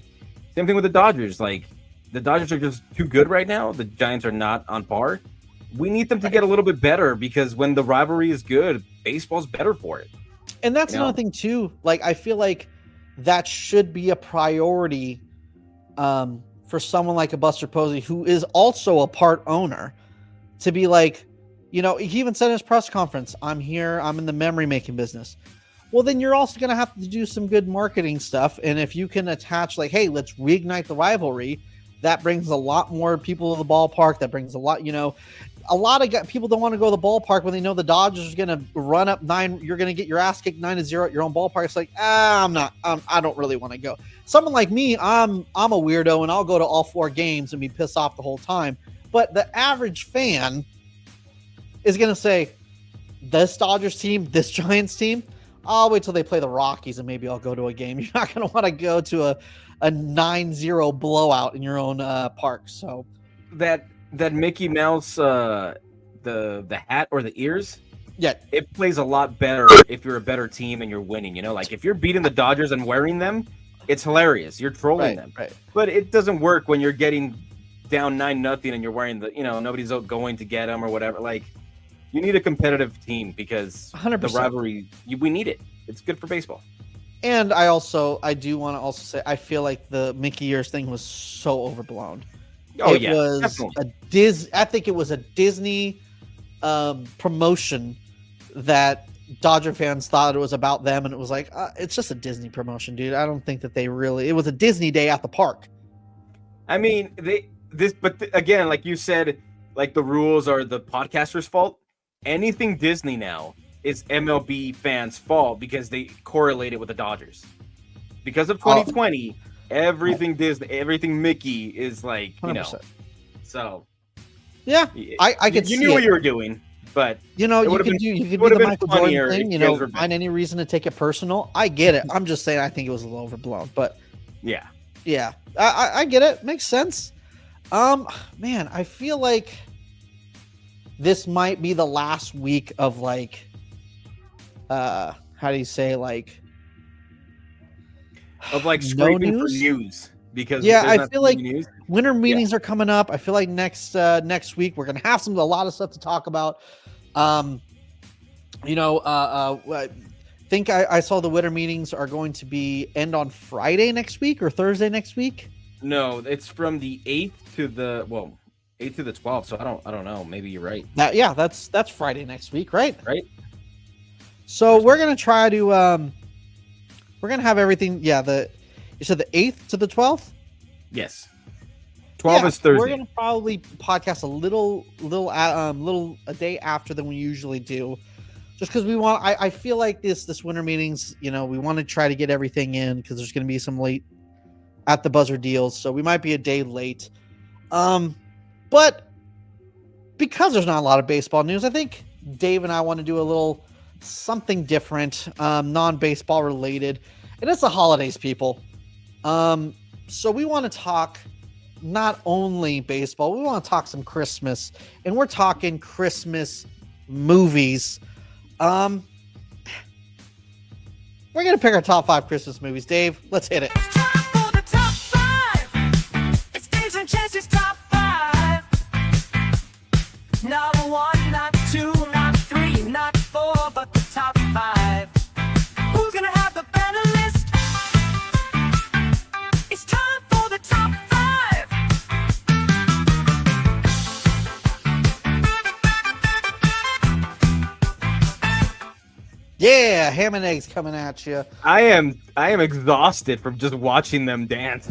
Same thing with the Dodgers. Like, the Dodgers are just too good right now. The Giants are not on par. We need them to get a little bit better because when the rivalry is good, baseball's better for it. And that's another thing too. Like, I feel like that should be a priority for someone like a Buster Posey, who is also a part owner, to be like, he even said in his press conference, I'm here, I'm in the memory making business. Well, then you're also going to have to do some good marketing stuff. And if you can attach, like, hey, let's reignite the rivalry, that brings a lot more people to the ballpark. That brings a lot of people don't want to go to the ballpark when they know the Dodgers are going to run up 9. You're going to get your ass kicked 9-0 at your own ballpark. It's like, I don't really want to go. Someone like me, I'm a weirdo and I'll go to all 4 games and be pissed off the whole time. But the average fan is going to say, this Dodgers team, this Giants team, I'll wait till they play the Rockies and maybe I'll go to a game. You're not going to want to go to a 9-0 blowout in your own park. So that Mickey Mouse, the hat or the ears, yeah, it plays a lot better if you're a better team and you're winning. Like, if you're beating the Dodgers and wearing them, it's hilarious. You're trolling them, right? But it doesn't work when you're getting down 9-0 and you're wearing the, nobody's going to get them or whatever. Like, you need a competitive team because 100%. The rivalry, we need it. It's good for baseball. And I do want to also say, I feel like the Mickey Ears thing was so overblown. Oh, it yeah, was definitely. I think it was a Disney promotion that Dodger fans thought it was about them, and it was like, it's just a Disney promotion, dude. I don't think that it was a Disney day at the park. I mean, again, like you said, like, the rules are the podcaster's fault. Anything Disney now is MLB fans' fault because they correlate it with the Dodgers. Because of 2020, everything Disney, everything Mickey is like, 100%. So yeah, I could see you knew what you were doing, but you could do the Michael Jordan thing, find any reason to take it personal. I get it. I'm just saying I think it was a little overblown, but yeah, I get it. Makes sense. Man, I feel like this might be the last week of, like, how do you say, like, of like scraping for news, because I feel like winter meetings are coming up. I feel like next week we're gonna have a lot of stuff to talk about. I think I saw the winter meetings are going to end on Friday next week or Thursday next week. No, it's from the 8th to the 8th to the 12th. So I don't know. Maybe you're right. That's Friday next week, right? Right. So we're gonna try to we're gonna have everything. Yeah, you said the 8th to the 12th. Yes. 12 is Thursday. We're gonna probably podcast a day after than we usually do, just because we want. I feel like this winter meetings. We want to try to get everything in because there's gonna be some late at the buzzer deals, so we might be a day late. But because there's not a lot of baseball news, I think Dave and I want to do a little something different, non-baseball related, and it's the holidays, people. So we want to talk not only baseball, we want to talk some Christmas, and we're talking Christmas movies. We're gonna pick our top 5 Christmas movies. Dave, let's hit it. Not 1, not 2, not 3, not 4, but the top 5. Who's gonna have the better list? It's time for the top 5. Yeah, yeah, ham and eggs coming at you. I am exhausted from just watching them dance.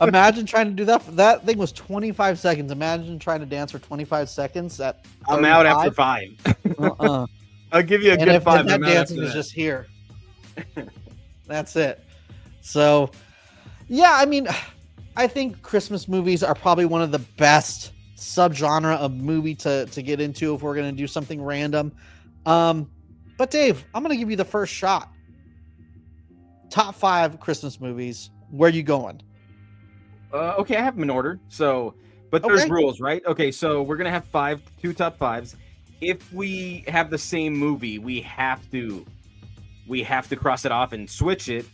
Imagine trying to do that. That thing was 25 seconds. Imagine trying to dance for 25 seconds. I'm out after 5. I'll give you a good 5. And that dancing is just here. That's it. So, yeah, I mean, I think Christmas movies are probably one of the best subgenre of movie to get into if we're going to do something random. But Dave, I'm going to give you the first shot. Top 5 Christmas movies. Where are you going? Okay, I have them in order. So, but there's rules, right? Okay, so we're going to have 2 top 5s. If we have the same movie, we have to cross it off and switch it,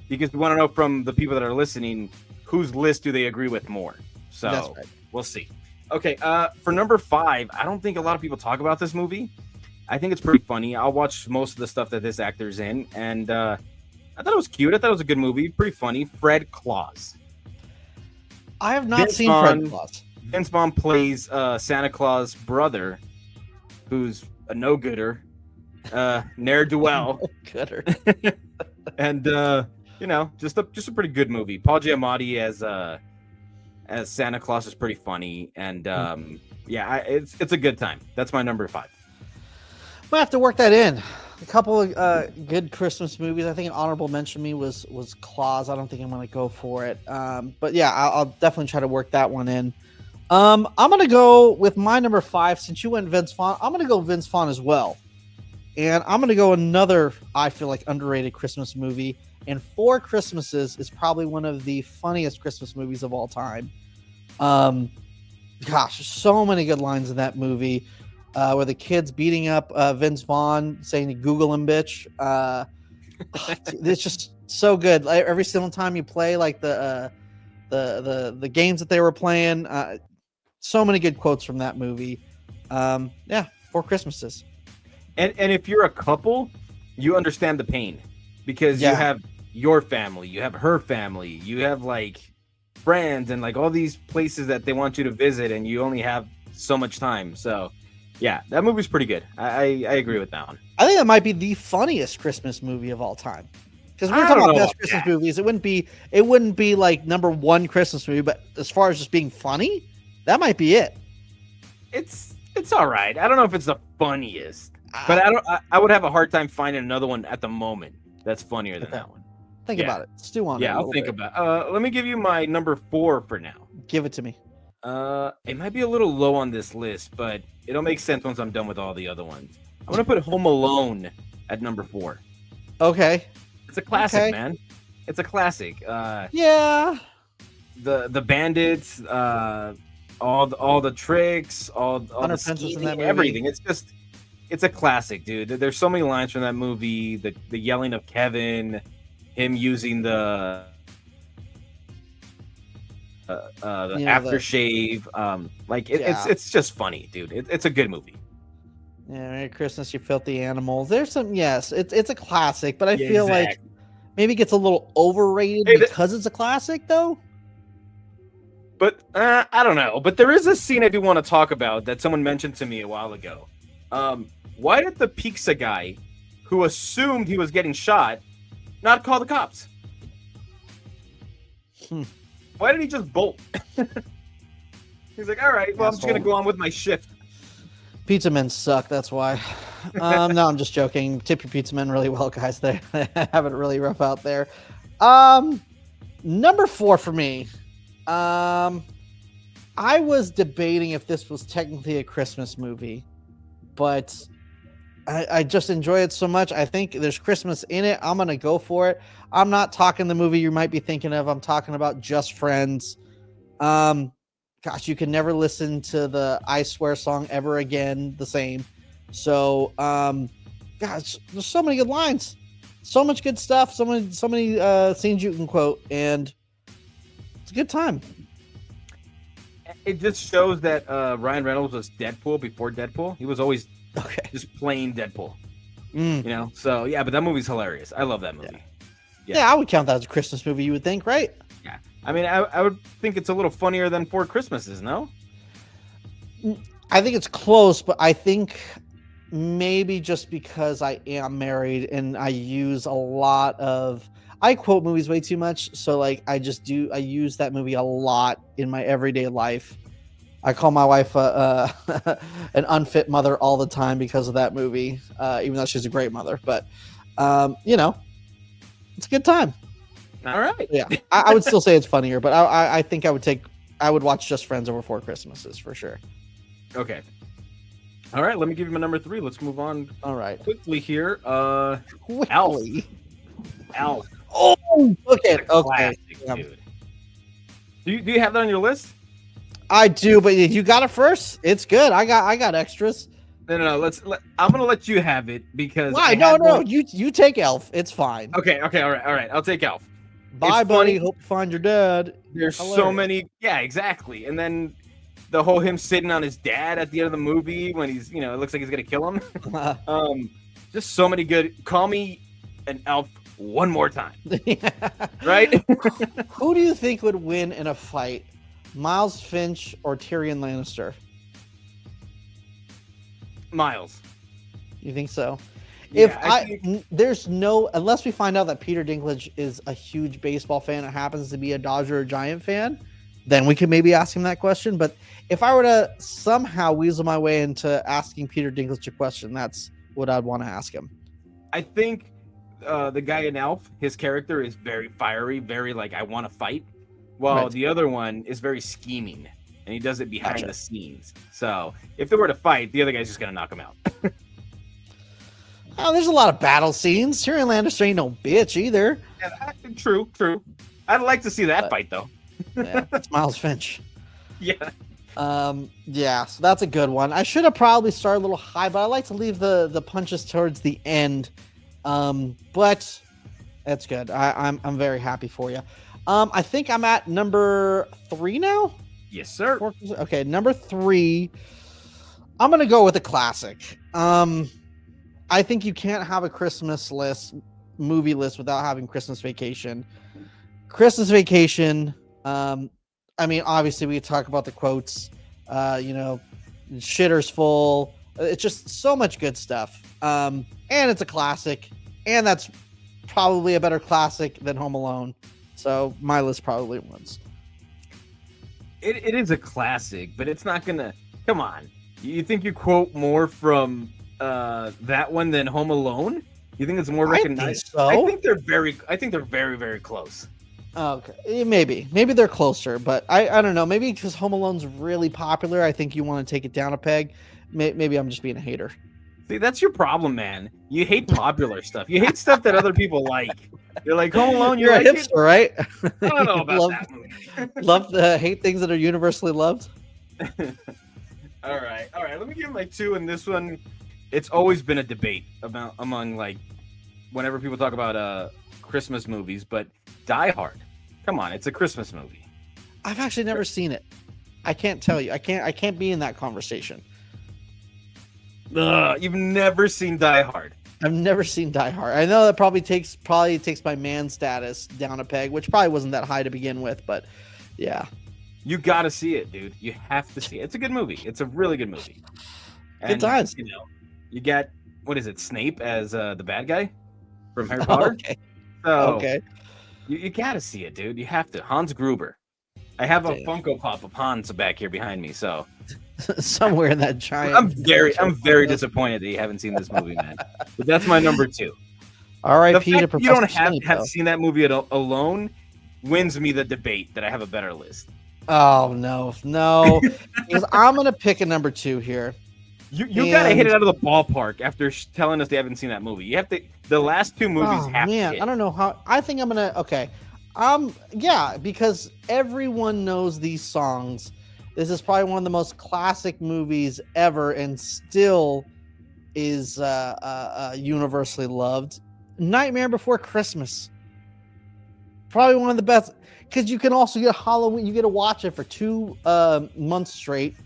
because we want to know from the people that are listening whose list do they agree with more. So That's right. We'll see. Okay, for number 5, I don't think a lot of people talk about this movie. I think it's pretty funny. I'll watch most of the stuff that this actor's in, and I thought it was cute. I thought it was a good movie, pretty funny. Fred Claus. I have not seen Fred Claus. Vince Vaughn plays Santa Claus' brother, who's a no-gooder, ne'er-do-well. Gooder. And just a pretty good movie. Paul Giamatti as Santa Claus is pretty funny, and it's a good time. That's my number 5. Might have to work that in. A couple of good Christmas movies. I think an honorable mention to me was Claus. I don't think I'm going to go for it. But yeah, I'll definitely try to work that one in. I'm going to go with my number 5. Since you went Vince Vaughn, I'm going to go Vince Vaughn as well. And I'm going to go another, I feel like, underrated Christmas movie. And Four Christmases is probably one of the funniest Christmas movies of all time. Gosh, so many good lines in that movie. Where the kid's beating up Vince Vaughn, saying to Google him, bitch. It's just so good. Like, every single time you play, like the games that they were playing, so many good quotes from that movie. Four Christmases. And if you're a couple, you understand the pain, because you have your family, you have her family, you have like friends and like all these places that they want you to visit, and you only have so much time. So yeah, that movie's pretty good. I agree with that one. I think that might be the funniest Christmas movie of all time. Because we're talking about best Christmas movies. It wouldn't be like number 1 Christmas movie, but as far as just being funny, that might be it. It's all right. I don't know if it's the funniest, but I would have a hard time finding another one at the moment that's funnier than that one. Think about it. Stew on it. Yeah, I'll think about it. Let me give you my number 4 for now. Give it to me. It might be a little low on this list, but it'll make sense once I'm done with all the other ones. I'm gonna put Home Alone at number 4. Okay. It's a classic, man. It's a classic. Yeah. The bandits, all the tricks, all the scheming, everything. It's a classic, dude. There's so many lines from that movie. The yelling of Kevin, him using the aftershave. It's just funny, dude. It's a good movie. Yeah, Merry Christmas, you filthy animals. There's some, yes, it's a classic, but I feel like maybe it gets a little overrated because it's a classic, though. But I don't know. But there is a scene I do want to talk about that someone mentioned to me a while ago. Why did the pizza guy, who assumed he was getting shot, not call the cops? Why did he just bolt? He's like, all right, well, I'm just going to go on with my shift. Pizza men suck, that's why. No, I'm just joking. Tip your pizza men really well, guys. They have it really rough out there. Number 4 for me. I was debating if this was technically a Christmas movie, but I just enjoy it so much. I think there's Christmas in it. I'm going to go for it. I'm not talking the movie you might be thinking of. I'm talking about Just Friends. Gosh, you can never listen to the I Swear song ever again the same. So, gosh, there's so many good lines, so much good stuff, so many scenes you can quote, and it's a good time. It just shows that Ryan Reynolds was Deadpool before Deadpool. He was always just plain Deadpool. You know? So, yeah, but that movie's hilarious. I love that movie. Yeah, I would count that as a Christmas movie, you would think, right? Yeah. I mean, I would think it's a little funnier than Four Christmases, no? I think it's close, but I think maybe just because I am married and I use a lot of I quote movies way too much, so like I use that movie a lot in my everyday life. I call my wife an unfit mother all the time because of that movie, even though she's a great mother. But you know, it's a good time. All right. Yeah, I would still say it's funnier, but I think I would watch Just Friends over Four Christmases for sure. Okay. All right. Let me give you my number 3. Let's move on All right, quickly here. Quickly. Alf. Oh, okay, okay. Classic, Yeah. dude. Do you have that on your list? I do, but you got it first. It's good. I got extras. No. I'm gonna let you have it because Why? I No. had one- You take Elf. It's fine. Okay. All right. I'll take Alf. Bye, It's buddy. funny. Hope you find your dad. There's so Hilarious. many. Yeah, exactly. And then the whole him sitting on his dad at the end of the movie when he's, it looks like he's gonna kill him. Just so many good. Call me an elf one more time, right? Who do you think would win in a fight, Miles Finch or Tyrion Lannister? Miles. You think so? Yeah, There's no, unless we find out that Peter Dinklage is a huge baseball fan and happens to be a Dodger or Giant fan, then we could maybe ask him that question. But if I were to somehow weasel my way into asking Peter Dinklage a question, that's what I'd want to ask him. I think the guy in Elf, his character is very fiery, very like I want to fight, while Right. the other one is very scheming and he does it behind Gotcha. the scenes. So if they were to fight, the other guy's just gonna knock him out. Oh, there's a lot of battle scenes. Tyrion Lannister ain't no bitch either. True. I'd like to see that But- fight though. Yeah, it's Miles Finch. Yeah. Yeah, so that's a good one. I should have probably started a little high, but I like to leave the punches towards the end. But that's good. I'm very happy for you. I think I'm at number 3 now. Yes, sir. Okay, number 3. I'm gonna go with a classic. I think you can't have a Christmas movie list without having Christmas Vacation. Christmas Vacation. I mean, obviously we talk about the quotes. Shitter's full. It's just so much good stuff. And it's a classic, and that's probably a better classic than Home Alone. So my list probably wins. It is a classic, but it's not gonna. Come on. You think you quote more from that one than Home Alone? You think it's more recognized? so. I think they're very, very close. Okay, maybe they're closer, but I don't know. Maybe because Home Alone's really popular, I think you want to take it down a peg. Maybe I'm just being a hater. See, that's your problem, man. You hate popular stuff. You hate stuff that other people like. You're like Home Alone. You're a like it? hipster, right? I don't know about love, that movie. love to hate things that are universally loved. All right. Let me give my 2, and this one, it's always been a debate among like whenever people talk about Christmas movies, but Die Hard. Come on, it's a Christmas movie. I've actually never seen it. I can't tell you. I can't be in that conversation. You've never seen Die Hard. I've never seen Die Hard. I know that probably takes my man status down a peg, which probably wasn't that high to begin with, but yeah. You gotta see it, dude. You have to see it. It's a good movie. It's a really good movie. Good times. You get, what is it, Snape as the bad guy from Harry Potter? Okay. So Okay. you gotta see it, dude. You have to. Hans Gruber. I have a Damn. Funko Pop of Hans back here behind me, so Somewhere in that giant. I'm very disappointed that you haven't seen this movie, man. But that's my number 2. R.I.P. The to fact you don't Professor Snape, have though. seen that movie alone wins me the debate that I have a better list. Oh no, because I'm gonna pick a number 2 here. You gotta hit it out of the ballpark after telling us they haven't seen that movie. You have to. The last 2 movies Oh have to man, hit. I don't know how. I think I'm gonna. Okay, yeah, because everyone knows these songs. This is probably one of the most classic movies ever, and still is universally loved. Nightmare Before Christmas, probably one of the best, because you can also get Halloween. You get to watch it for 2 months straight.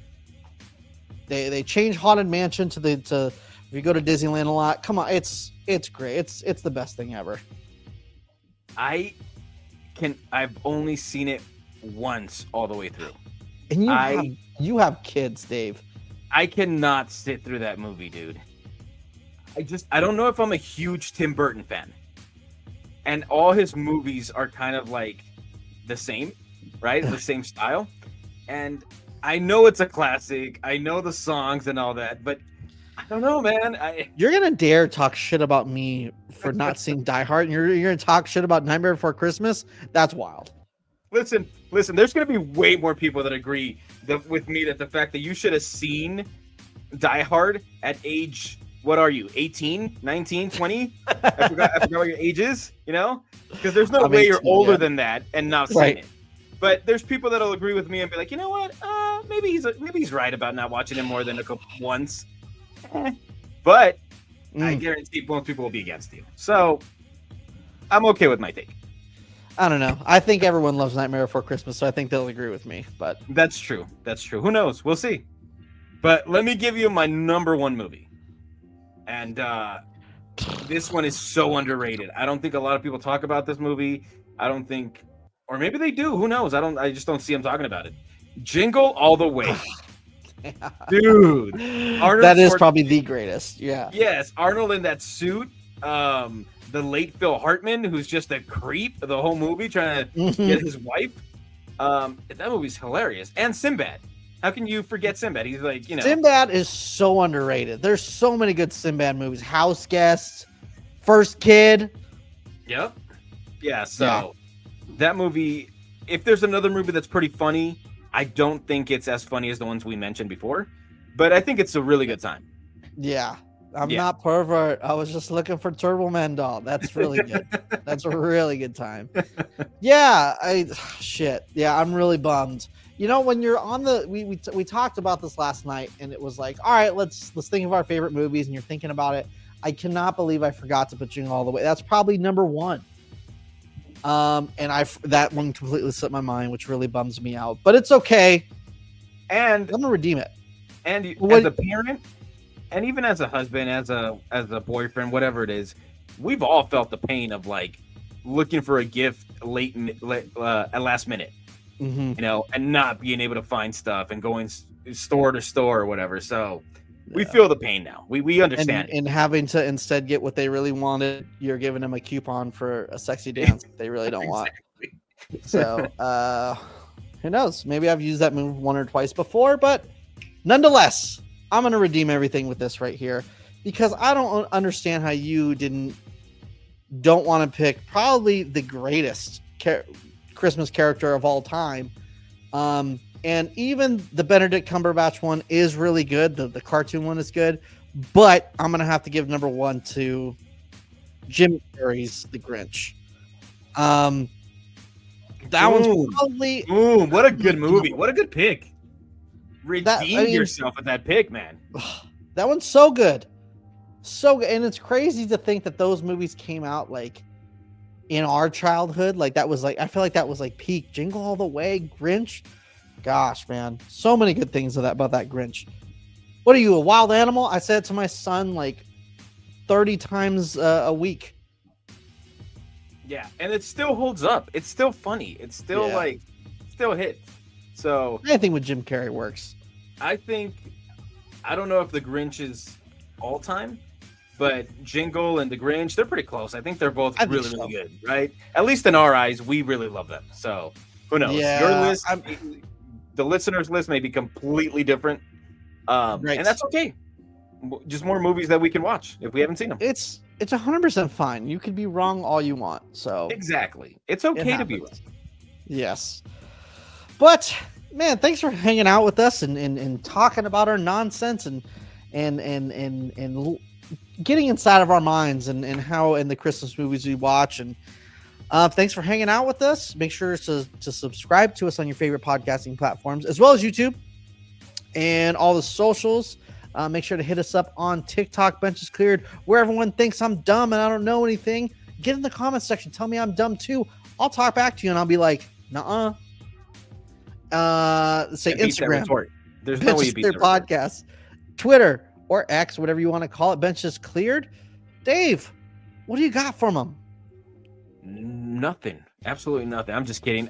They change Haunted Mansion to if you go to Disneyland a lot. Come on, it's great. It's the best thing ever. I've only seen it once all the way through. And you have kids, Dave. I cannot sit through that movie, dude. I don't know if I'm a huge Tim Burton fan. And all his movies are kind of like the same, right? The same style. And I know it's a classic. I know the songs and all that, but I don't know, man. You're gonna dare talk shit about me for not seeing Die Hard, and you're gonna talk shit about Nightmare Before Christmas? That's wild. Listen. There's gonna be way more people that agree with me that the fact that you should have seen Die Hard at age, what are you, 18, 19, 20? I forgot what your age is. You know, because there's no way you're older than that and not seen it. But there's people that'll agree with me and be like, you know what? Maybe he's right about not watching it more than once. But I guarantee most people will be against you. So I'm okay with my take. I don't know. I think everyone loves Nightmare Before Christmas, so I think they'll agree with me. But that's true. Who knows? We'll see. But let me give you my number one movie. And this one is so underrated. I don't think a lot of people talk about this movie. I don't think, or maybe they do. Who knows? I just don't see them talking about it. Jingle All the Way. Dude, that is probably the greatest. Yeah. Yes, Arnold in that suit. The late Phil Hartman, who's just a creep the whole movie, trying to get his wife. That movie's hilarious. And Sinbad. How can you forget Sinbad? He's like, you know. Sinbad is so underrated. There's so many good Sinbad movies. House Guest, First Kid. Yep. Yeah. So that movie. If there's another movie that's pretty funny, I don't think it's as funny as the ones we mentioned before, but I think it's a really good time. Yeah. I'm not pervert. I was just looking for Turbo Man doll. That's really good. That's a really good time. Yeah. Yeah. I'm really bummed. You know, when you're on we talked about this last night and it was like, all right, let's think of our favorite movies and you're thinking about it. I cannot believe I forgot to put Jingle All the Way. That's probably number one. And that one completely slipped my mind, which really bums me out, but it's okay. And I'm gonna redeem it. And as a parent, and even as a husband, as a boyfriend, whatever it is, we've all felt the pain of like looking for a gift at last minute, you know, and not being able to find stuff and going store to store or whatever. So we feel the pain now. We understand and having to instead get what they really wanted. You're giving them a coupon for a sexy dance they really don't want. So who knows? Maybe I've used that move one or twice before, but nonetheless, I'm going to redeem everything with this right here because I don't understand how you don't want to pick probably the greatest Christmas character of all time. And even the Benedict Cumberbatch one is really good. The cartoon one is good, but I'm going to have to give number one to Jim Carrey's The Grinch. That one's probably... what a good movie. What a good pick. Redeem yourself with that pick, man. That one's so good. So good. And it's crazy to think that those movies came out like in our childhood. Like that was like, I feel like that was like peak. Jingle All the Way, Grinch. Gosh, man. So many good things about that Grinch. What are you, a wild animal? I said it to my son like 30 times a week. Yeah, and it still holds up. It's still funny. It's still still hits. So anything with Jim Carrey works. I don't know if The Grinch is all time, but Jingle and The Grinch, they're pretty close. I think they're both really good, right? At least in our eyes, we really love them. So who knows? Yeah, your list, the listeners' list may be completely different. And that's okay. Just more movies that we can watch if we haven't seen them. It's 100% fine. You could be wrong all you want. So exactly. It's okay to be wrong. Yes. But man, thanks for hanging out with us and talking about our nonsense and getting inside of our minds and how in the Christmas movies we watch. And thanks for hanging out with us. Make sure to subscribe to us on your favorite podcasting platforms, as well as YouTube and all the socials. Make sure to hit us up on TikTok, Benches Cleared, where everyone thinks I'm dumb and I don't know anything. Get in the comments section. Tell me I'm dumb too. I'll talk back to you and I'll be like, nuh-uh. Say Instagram. There's no way you beat their podcast, Twitter or X, whatever you want to call it. Benches Cleared. Dave, what do you got from them? Nothing. Absolutely nothing. I'm just kidding.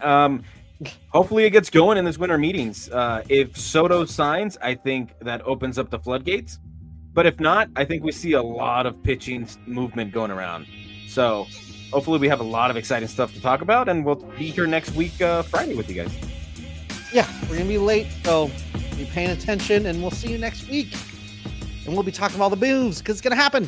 Hopefully it gets going in this winter meetings. If Soto signs, I think that opens up the floodgates. But if not, I think we see a lot of pitching movement going around. So hopefully we have a lot of exciting stuff to talk about, and we'll be here next week, Friday, with you guys. Yeah, we're going to be late, so be paying attention, and we'll see you next week. And we'll be talking about all the moves because it's going to happen.